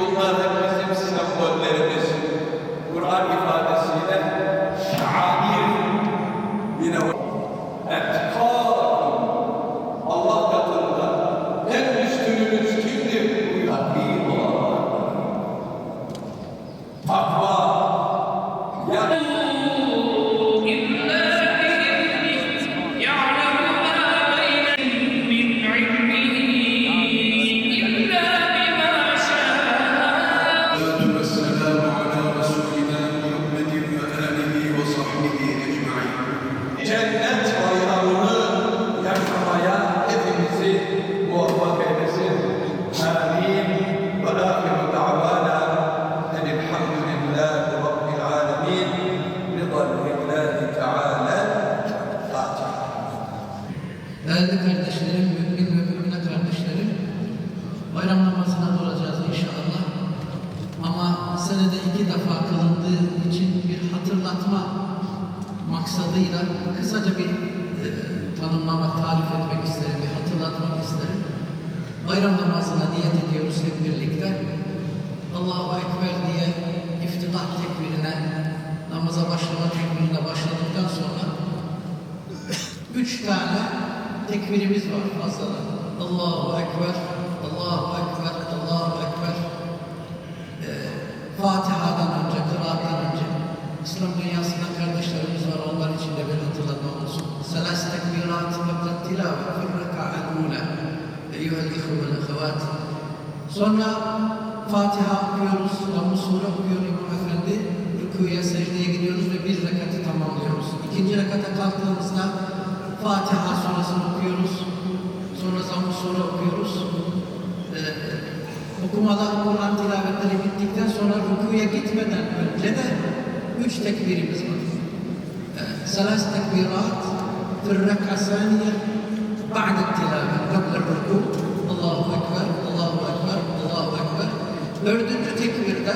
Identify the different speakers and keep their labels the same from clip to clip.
Speaker 1: bunlar hep bizim sembollerimiz. Kur'an ifadesiyle şair, yine etkâkum, Allah katında en üstününüz kimdir? Bu hakim olan takva. Yani cennet bayramını yaşamaya hepimizi muvaffak eylesin. Amin. Ve âhiru da'vâna enilhamdülillahi rabbil âlemin. Ridâllâhi teâlâ. Fatiha.
Speaker 2: Değerli kardeşlerim, mümin ve mümine kardeşlerim, bayram namazına duracağız inşallah. Ama senede 2 defa kılındığı için bir hatırlatma maksadıyla kısaca bir tanımlamak, tarif etmek isterim, bir hatırlatmak isterim. Bayram namazına niyet ediyoruz hep birlikte. Allahu Ekber diye iftidah tekbirine, namaza başlama tekbirine başladıktan sonra 3 tane tekbirimiz var fazladan. Allahu Ekber, Allahu Ekber, Allahu Ekber. Fatiha'dan önce, kıraattan önce. İslam dünyasında kardeşlerimiz var, onlar için de bir hatırlatma olsun. Selas tekbirat ve tilavet fi reka'el ula. Eyyuhel ihve vel ahevat. Sonra Fatiha okuyoruz, Rabb'ı sure okuyor İmam Efendi. Rükuya, secdeye gidiyoruz ve 1 rekatı tamamlıyoruz. 2. rekata kalktığımızda Fatiha suresini okuyoruz. Sonra Zamm-ı Sure okuyoruz. Okumalar, Kur'an tilavetleri bittikten sonra rükuya gitmeden önce de 3 tekbirimiz var. Selas tekbirat fir rek'a saniye ba'de tilavet, qabla rükû. Allahu Ekber, Allahu Ekber, Allahu Ekber. 4. tekbirde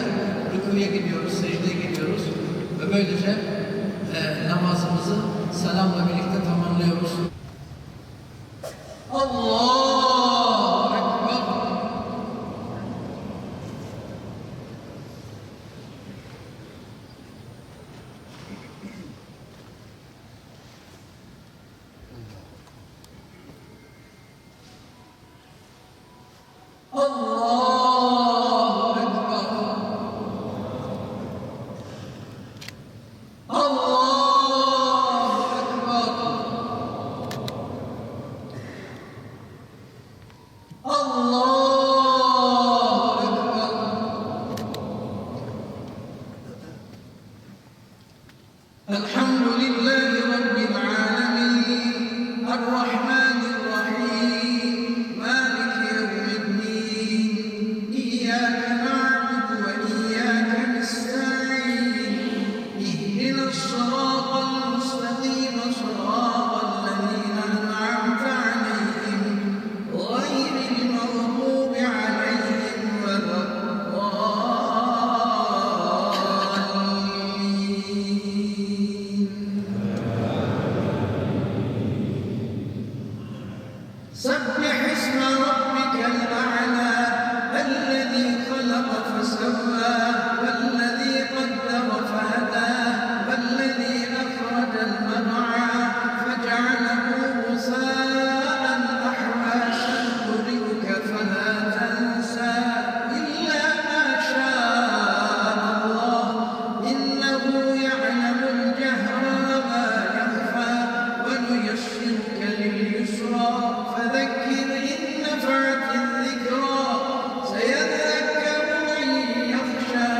Speaker 2: rükuya gidiyoruz, secdeye gidiyoruz ve böylece namazımızı selamla birlikte tamamlıyoruz. Allahu Ekber. Allahu Ekber. Allahu Ekber. Allahu Ekber. Elhamdülillahi Rabbil âlemin. Errahmanirrahim. Maliki yevmiddin. İyyâke na'budu ve iyyâke nesta'in. İhdinas-sırâtal mustakîm. Sırâtallezîne en'amte aleyhim. Gayril mağdûbi aleyhim veleddâllîn. سبح اسم ربك الأعلى الذي خلق فسوى والذي قدر فهدى والذي أخرج المرعى فجعله غثاء أحوى سنقرئك فلا تنسى إلا ما شاء الله إنه يعلم الجهر وما يخفى ونيسرك لليسرى فذكر إن نفعت الذكرى سيذكر من يخشى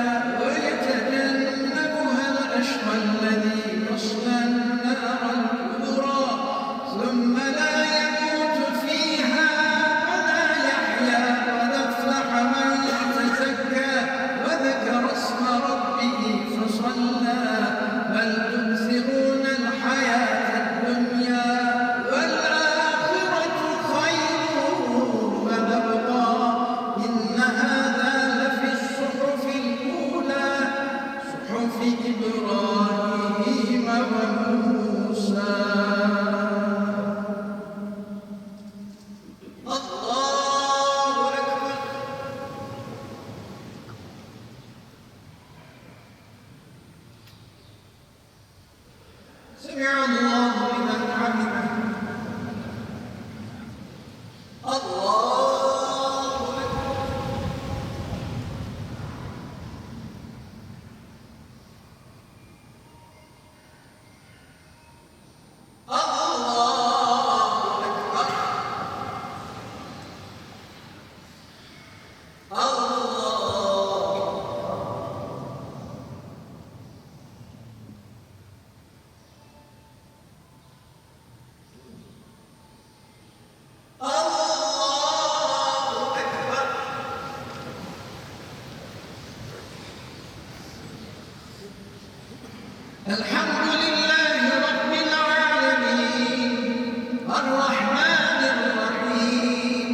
Speaker 3: سمع الله لمن حمده الله أكبر الحمد لله رب العالمين الرحمن الرحيم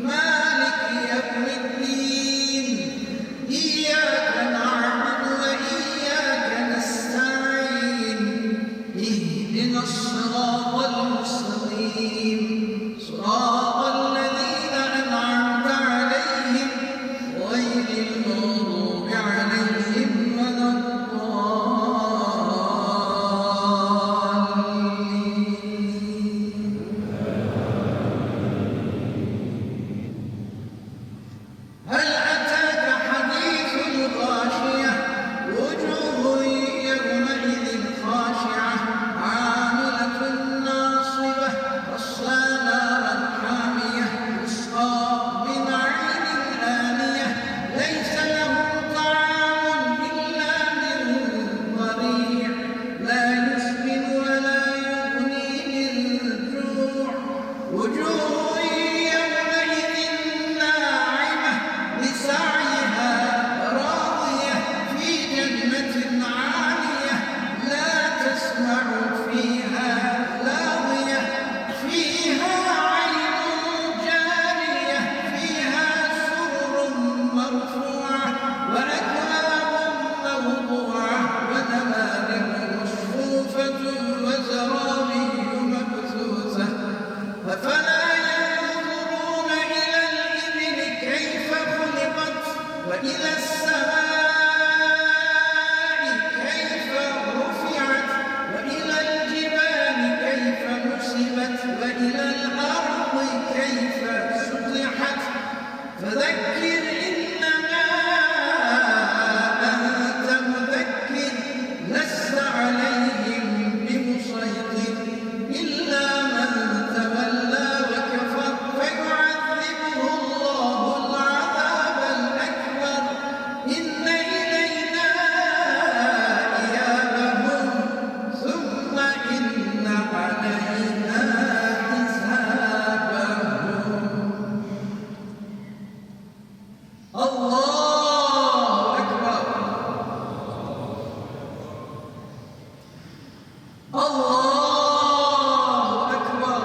Speaker 3: مالك يوم الدين إياك نعبد وإياك نستعين اهدنا الصراط المستقيم صراط الذين أنعمت عليهم غير المغضوب عليهم ولا هل أتاك حديث الغاشية وجوه يومئذ خاشعة عاملة ناصبة تصلى نارا حامية تسقى من عين آنية ليس لهم طعام إلا من ضريع لا يسمن ولا يغني من جوع وجوه يومئذ ناعمة لسعيها راضية في جنة عالية لا تسمع فيها لاغية فيها عين جارية فيها سرر مرفوعة وأكواب موضوعة ونمارق مصفوفة وزرابي مبثوثة أفلا ينظرون إلى الإبل كيف خلقت وإلى السماء كيف رفعت وإلى الجبال كيف نصبت وإلى الأرض كيف سطحت فذكر إنما أنت مذكر لست عليهم بمسيطر إلا من تولى وكفر فيعذبه الله العذاب الأكبر إن إلينا إيابهم ثم إن علينا حسابهم الله أكبر الله أكبر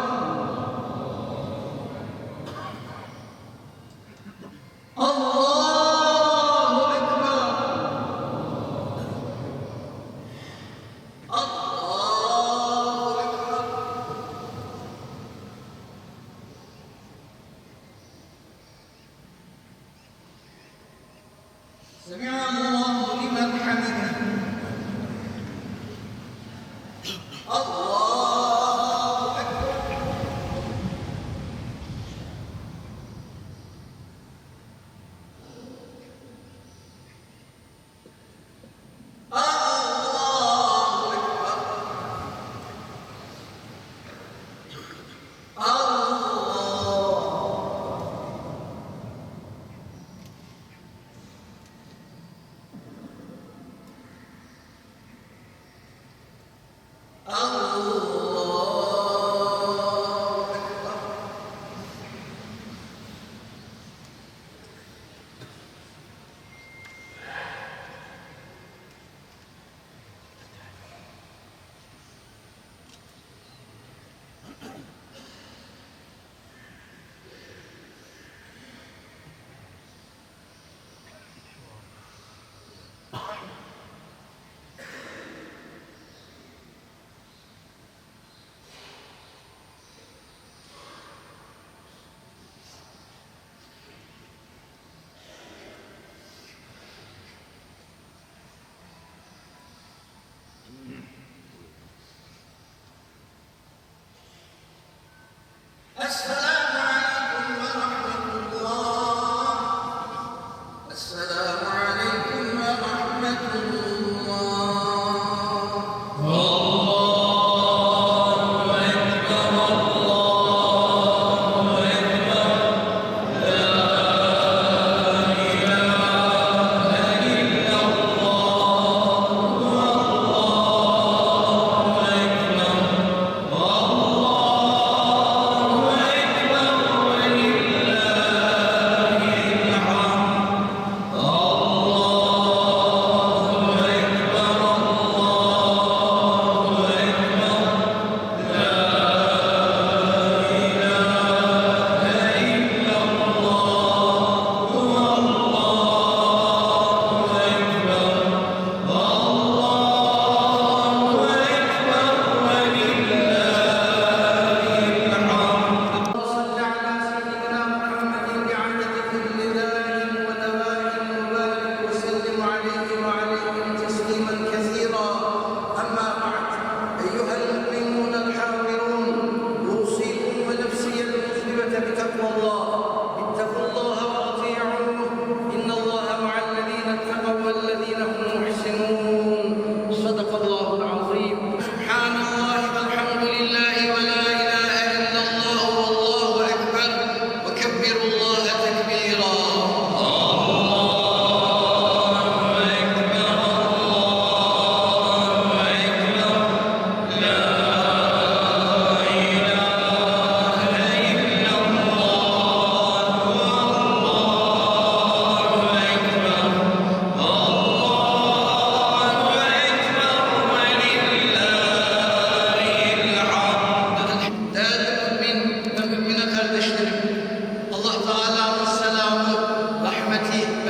Speaker 3: الله أكبر الله أكبر سمع الله لمن حمده الله أكبر الله أكبر الله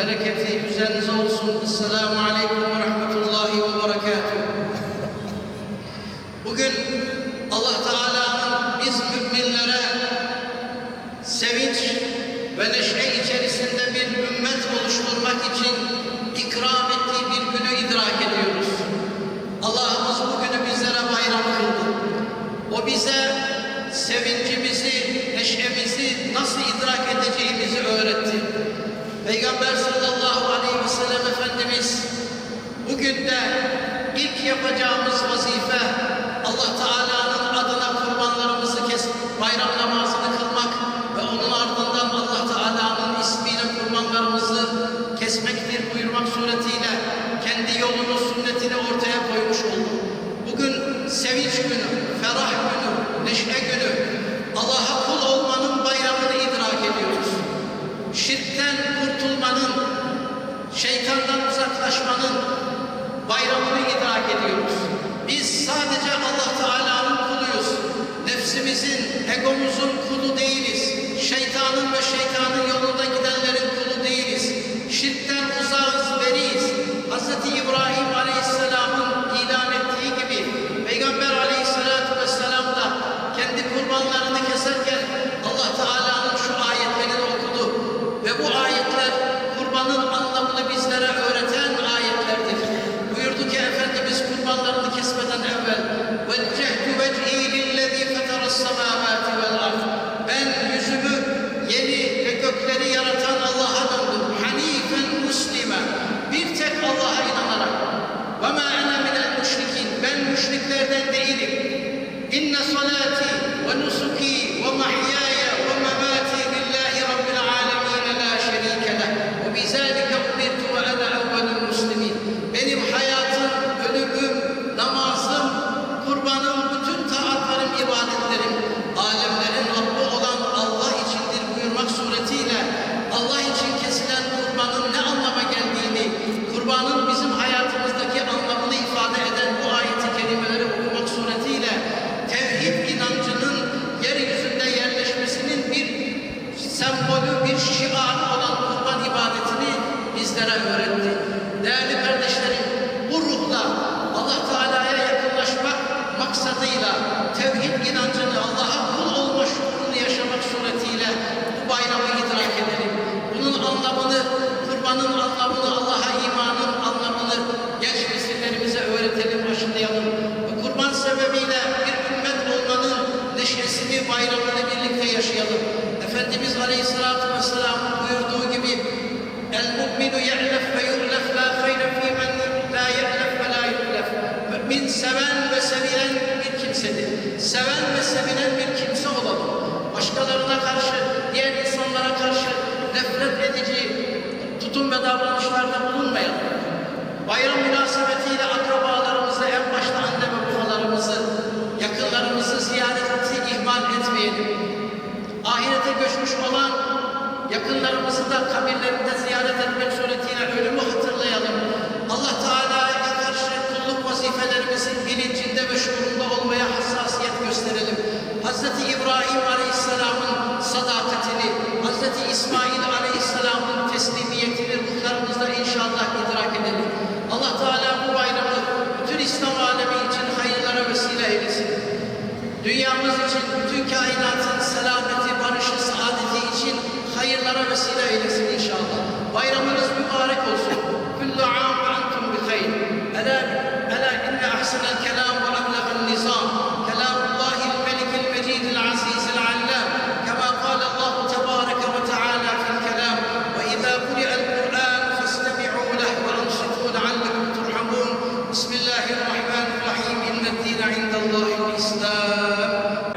Speaker 2: bereketi üzerinize olsun. Esselamu Aleyküm ve Rahmetullahi ve Berekatuhu. Bugün Allah Teala'nın biz müminlere sevinç ve neşe içerisinde bir ümmet oluşturmak için ikram ettiği bir günü idrak ediyoruz. Allah'ımız bu günü bizlere bayram kıldı. O bize sevincimizi, neşemizi nasıl idrak edeceğimizi öğretti. Peygamber sallallahu aleyhi ve sellem Efendimiz bugün de ilk yapacağımız vazife Allah Teala'nın adına kurbanlarımızı kesip bayram namazını kılmak ve onun ardından Allah Teala'nın ismiyle kurbanlarımızı kesmektir buyurmak suretiyle kendi yolunu, sünnetini ortaya koymuş oldu. Bugün sevinç günü, ferah günü, neşe günü, Allah'a kul olmanın bayramını idrak ediyoruz. Şirkten kurtulmanın, şeytandan uzaklaşmanın bayramını idrak ediyoruz. Biz sadece Allah Teala'nın kuluyuz. Nefsimizin, egomuzun kulu değiliz. Şeytanın ve şeytanın yolunda gidenlerin kulu değiliz. Şirkten uzağız, beriyiz. Hz. İbrahim Aleyhisselam'ın ilan ettiği gibi Peygamber Aleyhisselatü Vesselam da kendi kurbanlarını keserken Allah Teala'nın şu ayetlerini okudu. Ve bu ayetler kurbanın anlamını bizlere öğreten ayetlerdir. Buyurdu ki Efendimiz kurbanlarını kesmeden evvel وَجَّهْتُ وَجْهِي لِلَّذ۪ي فَتَرَ السَّمَاوَاتِ وَالْأَرْضِ Ben yüzümü yeri ve gökleri yaratan Allah'a döndüm. Hanifen Müslüme. Bir tek Allah'a inanarak. وَمَا أَنَا مِنَ الْمُشْرِكِينَ Ben müşriklerden değilim. İnne salati ve nusuki ve mahyaya ve memati lillahi rabbil alemin la şerike leh. Ve bizalike umirtu ve ana evvelul muslimin. Benim hayatım, ölümüm, namazım, kurbanım, bütün taatlarım, ibadetlerim alemlerin Rabbi olan Allah içindir buyurmak suretiyle Allah için kesilen kurbanın ne anlama geldiğini, kurbanın bizim hayatımızdaki anlamını ifade eden bu ayeti kerimeleri okumak suretiyle tevhid inancının yeryüzünde yerleşmesinin bir sembolü, bir şiarı olan kurban ibadetini bizlere öğretti. Değerli kardeşlerim, bu ruhla Allah Teala'ya yakınlaşmak maksadıyla tevhid inancını, Allah'a kul olma şuurunu yaşamak suretiyle bu bayramı idrak edelim. Bunun anlamını, kurbanın anlamını, Allah'a imanın anlamını genç nesillerimize öğretelim, aşılayalım. Bu kurban sebebiyle bir ümmet olmanın neşesini, bayramını birlikte yaşayalım. Efendimiz Aleyhisselatü Vesselam'ın buyurduğu gibi El-mu'minu ye'lef ve yu'lef la hayre fî men la ye'lef ve la yu'lef. Mümin seven ve sevilen bir kimsedir. Seven ve sevilen bir kimse olalım. Başkalarına karşı, diğer insanlara karşı nefret edici tutum ve davranışlarda bulunmayalım. Bayram münasebetiyle akrabalarımızı, en başta anne ve babalarımızı, yakınlarımızı ziyareti ihmal etmeyelim. Ahirete göçmüş olan yakınlarımızı da kabirlerinde ziyaret etmek suretiyle ölümü hatırlayalım. Allah Teala'ya karşı kulluk vazifelerimizin bilincinde ve şuurunda olmaya hassasiyet gösterelim. Hz. İbrahim Aleyhisselam'ın sadakatini, Hz. İsmail Aleyhisselam'ın teslimiyetini ruhlarımızda inşallah idrak edelim. Allah Teala bu bayramı bütün İslam alemi için hayırlara vesile eylesin. Dünyamız için, bütün kainatın selameti, barışı, saadeti için hayırlara vesile eylesin inşallah. Bayramınız mübarek olsun. Kullu am ve entum bi hayr. Ela inne ahsenel kelam ve eblegan nizam. Kelamullahil melikil mecidil azizil allam. Kema kâle Allahu tebâreke ve teâlâ fil kelam. Ve izâ kuri'el Kur'an festemi'û leh ve ansitû leallekum turhamûn. Bismillahirrahmanirrahim. İnned-dîne indellâhil İslam.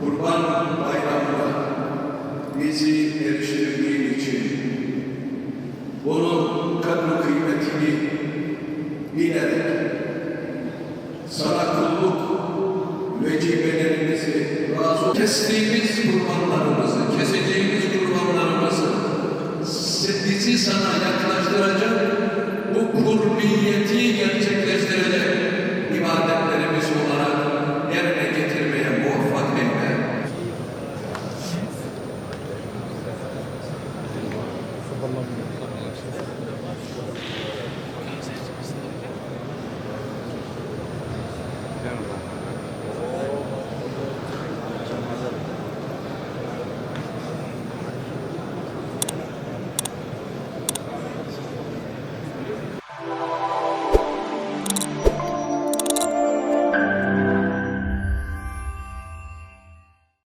Speaker 1: Kurban Bayramı'na bizi eriştirdiğin için bunun kadri kıymetini bilerek sana kulluk vecibelerimizi, kestiğimiz kurbanlarımızı, keseceğimiz kurbanlarımızı bizi sana yaklaştıracak bu kurbiyeti gerçekleştirmek